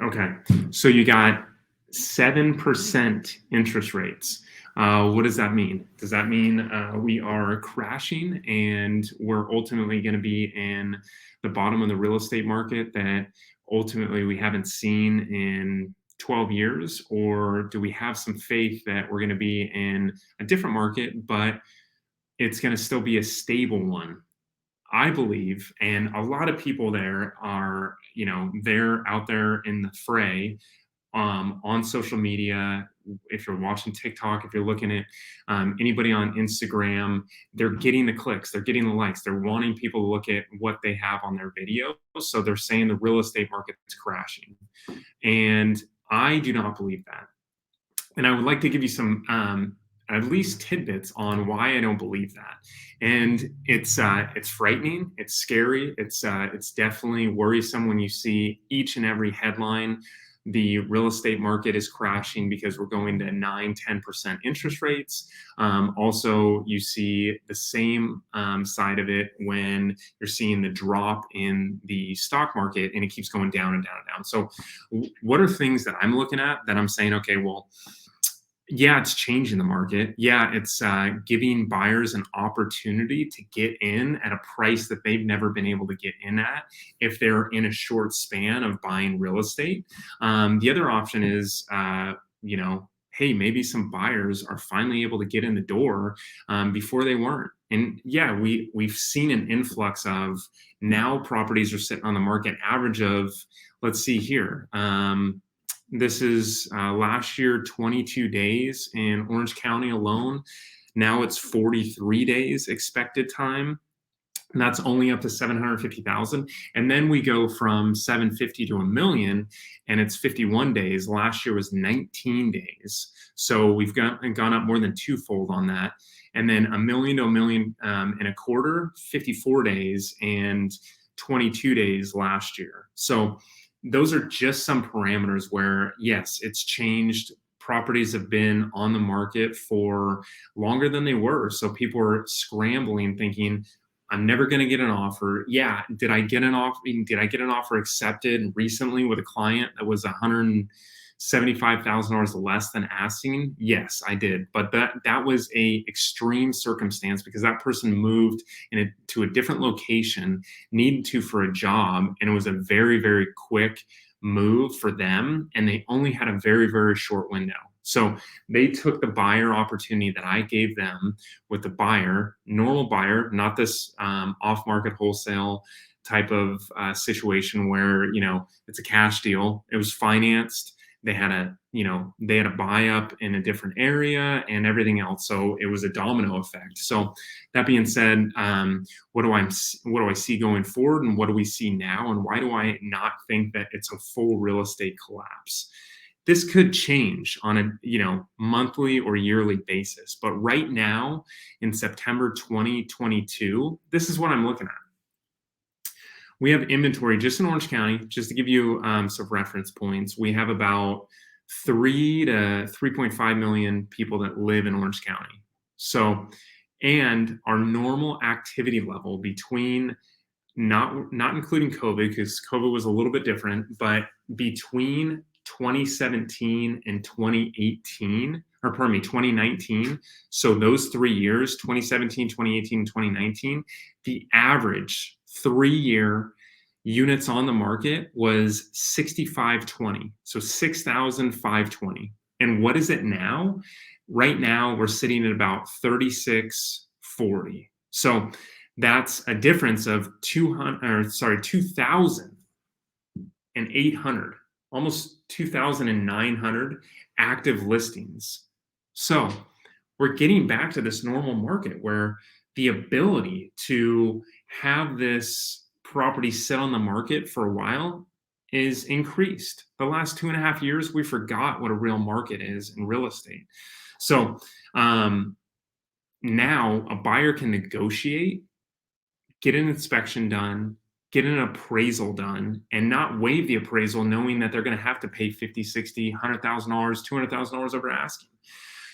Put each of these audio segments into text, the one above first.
Okay, so you got 7% interest rates. What does that mean? Does that mean we are crashing and we're ultimately going to be in the bottom of the real estate market that ultimately we haven't seen in 12 years? Or do we have some faith that we're going to be in a different market, but it's going to still be a stable one? I believe, and a lot of people there are, they're out there in the fray on social media. If you're watching TikTok, if you're looking at anybody on Instagram, they're getting the clicks, they're getting the likes, they're wanting people to look at what they have on their videos. So they're saying the real estate market is crashing. And I do not believe that. And I would like to give you some at least tidbits on why I don't believe that. And it's frightening, it's scary, it's definitely worrisome when you see each and every headline. The real estate market is crashing because we're going to 9-10% interest rates. Also, you see the same side of it when you're seeing the drop in the stock market, and it keeps going down and down and down. So what are things that I'm looking at that I'm saying, okay, well, yeah, it's changing the market. Yeah, it's giving buyers an opportunity to get in at a price that they've never been able to get in at if they're in a short span of buying real estate. The other option is, hey, maybe some buyers are finally able to get in the door before they weren't. And yeah, we've seen an influx of now properties are sitting on the market average of, let's see here. This is last year, 22 days in Orange County alone. Now it's 43 days expected time. And that's only up to 750,000. And then we go from 750 to 1 million, and it's 51 days. Last year was 19 days. So we've gone up more than twofold on that. And then 1 million to 1 million and a quarter, 54 days and 22 days last year. So those are just some parameters where, yes, it's changed. Properties have been on the market for longer than they were. So people are scrambling thinking, I'm never going to get an offer. Yeah. Did I get an offer? Did I get an offer accepted recently with a client that was $175,000 less than asking? Yes, I did. But that was a extreme circumstance because that person moved to a different location, needed to for a job, and it was a very, very quick move for them. And they only had a very, very short window. So they took the buyer opportunity that I gave them with the buyer, normal buyer, not this off-market wholesale type of situation where, it's a cash deal. It was financed. They had a buy up in a different area and everything else. So it was a domino effect. So that being said, what do I see going forward, and what do we see now, and why do I not think that it's a full real estate collapse? This could change on a monthly or yearly basis. But right now in September 2022, this is what I'm looking at. We have inventory just in Orange County, just to give you some reference points. We have about 3 to 3.5 million people that live in Orange County. So, and our normal activity level between, not including COVID, because COVID was a little bit different, but between 2017 and 2019. So those 3 years, 2017, 2018, 2019, the average 3-year units on the market was 6,520. So 6,520. And what is it now? Right now, we're sitting at about 3,640. So that's a difference of 2,800, almost 2,900 active listings. So we're getting back to this normal market where the ability to have this property sit on the market for a while is increased. The last 2.5 years, we forgot what a real market is in real estate. So now a buyer can negotiate, get an inspection done, get an appraisal done, and not waive the appraisal knowing that they're going to have to pay $50,000, $60,000, $100,000, $200,000 over asking.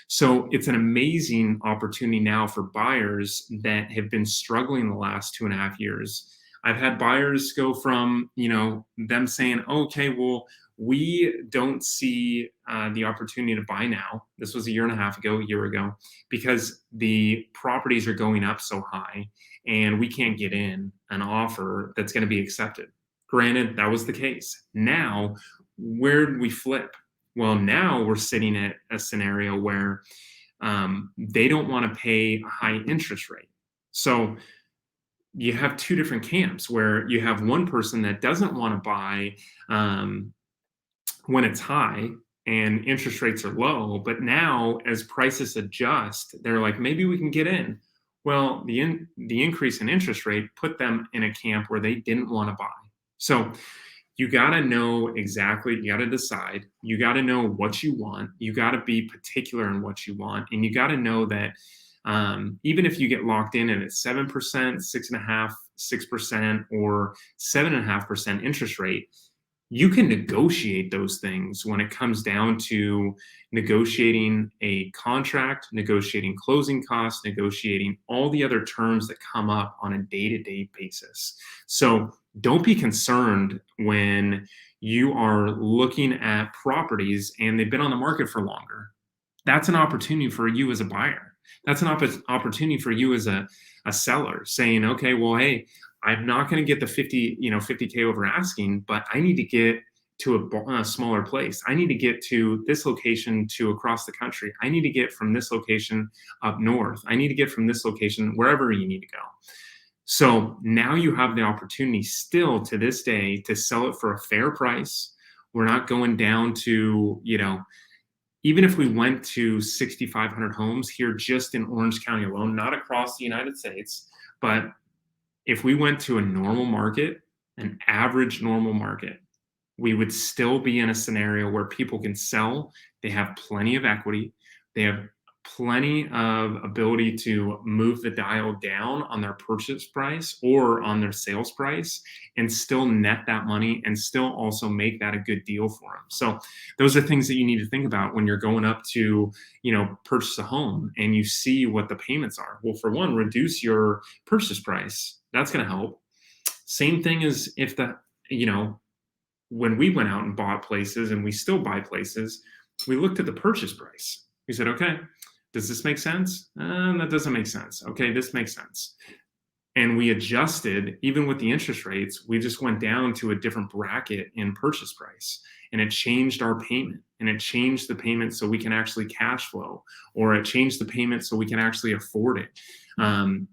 So it's an amazing opportunity now for buyers that have been struggling the last 2.5 years. I've had buyers go from, them saying, okay, well, we don't see the opportunity to buy now. This was a year and a half ago, a year ago, because the properties are going up so high and we can't get in an offer that's going to be accepted. Granted, that was the case. Now, where did we flip? Well, now we're sitting at a scenario where they don't want to pay a high interest rate. So you have two different camps where you have one person that doesn't want to buy when it's high and interest rates are low, but now as prices adjust, they're like, maybe we can get in. Well, the increase in interest rate put them in a camp where they didn't want to buy. So you got to know exactly, you got to decide, you got to know what you want, you got to be particular in what you want, and you got to know that even if you get locked in at 7%, 6.5%, 6%, or 7.5% interest rate, you can negotiate those things when it comes down to negotiating a contract, negotiating closing costs, negotiating all the other terms that come up on a day-to-day basis. So don't be concerned when you are looking at properties and they've been on the market for longer. That's an opportunity for you as a buyer. That's an opportunity for you as a seller saying, okay, well, hey, I'm not going to get the 50K over asking, but I need to get to a smaller place. I need to get to this location to across the country. I need to get from this location up north. I need to get from this location wherever you need to go. So now you have the opportunity still to this day to sell it for a fair price. We're not going down to, even if we went to 6,500 homes here just in Orange County alone, not across the United States, but if we went to a normal market, an average normal market, we would still be in a scenario where people can sell. They have plenty of equity. They have plenty of ability to move the dial down on their purchase price or on their sales price and still net that money and still also make that a good deal for them. So those are things that you need to think about when you're going up to, purchase a home and you see what the payments are. Well, for one, reduce your purchase price. That's going to help. Same thing as if when we went out and bought places and we still buy places, we looked at the purchase price. We said, okay, does this make sense? That doesn't make sense. Okay, this makes sense. And we adjusted, even with the interest rates, we just went down to a different bracket in purchase price. And it changed our payment. And it changed the payment so we can actually cash flow, or it changed the payment so we can actually afford it.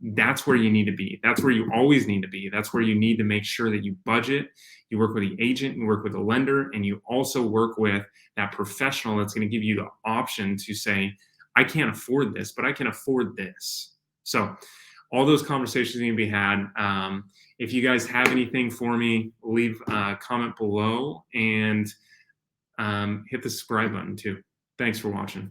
That's where you need to be. That's where you always need to be. That's where you need to make sure that you budget, you work with the agent, you work with the lender, and you also work with that professional that's going to give you the option to say, I can't afford this, but I can afford this. So all those conversations need to be had. If you guys have anything for me, leave a comment below and hit the subscribe button too. Thanks for watching.